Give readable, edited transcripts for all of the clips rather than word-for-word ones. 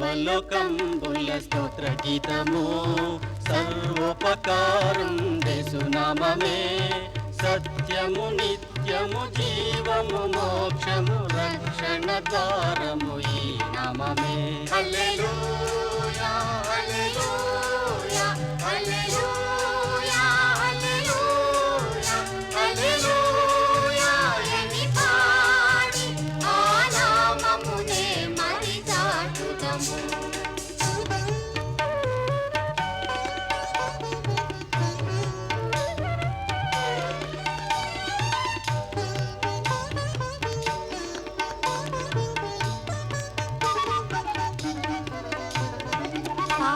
సర్వలోకంబుల స్తోత్ర గీతము సర్వోపకారం యేసునామమే సత్యము నిత్యము జీవము మోక్షము రక్షణ ద్వారము ఈ నామమే. హల్లెలూయా హల్లెలూయా హల్లెలూయా హల్లెలూయా హల్లెలూయా ఎని పాడి ఆ నామమునే మరి చాటుదము.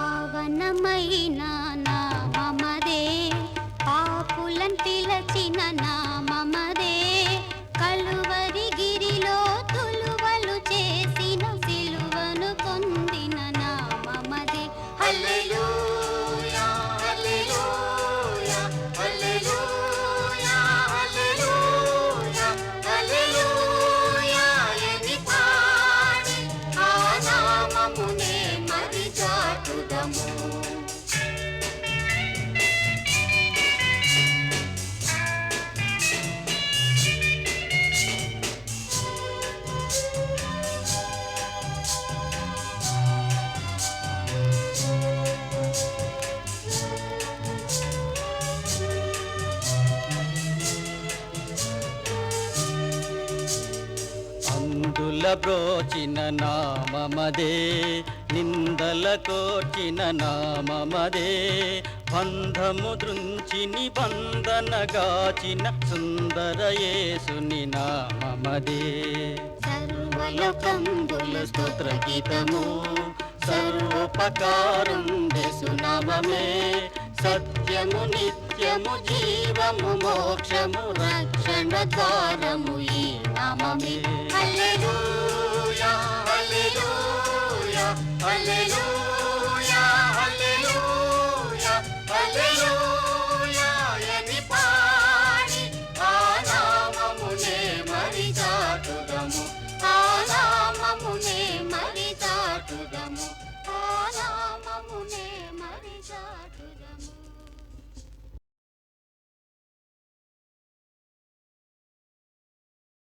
పావనమైన నామమదే పాపులను పిలచిన నామమదే కలువరి గిరిలో తులువలు చేసిన సిలువను పొందిన నామమదే. హల్లెలూయా హల్లెలూయా హల్లెలూయా హల్లెలూయా హల్లెలూయా ఎని పాడి ఆ నామమునే మరి చాటుదము. అందుల బ్రోచిన నామమదే నిందల కోర్చిన నామమదే బంధము దృంచి నిబంధనగాచిన సుందర యేసుని నామమదే. సర్వలోకంబుల స్తోత్ర గీతము సర్వోపకారం యేసునామమే సత్యము నిత్యము జీవము మోక్షము రక్షణ ద్వారము ఈ నామమే. హల్లెలూయా హల్లెలూయా హల్లెలూయా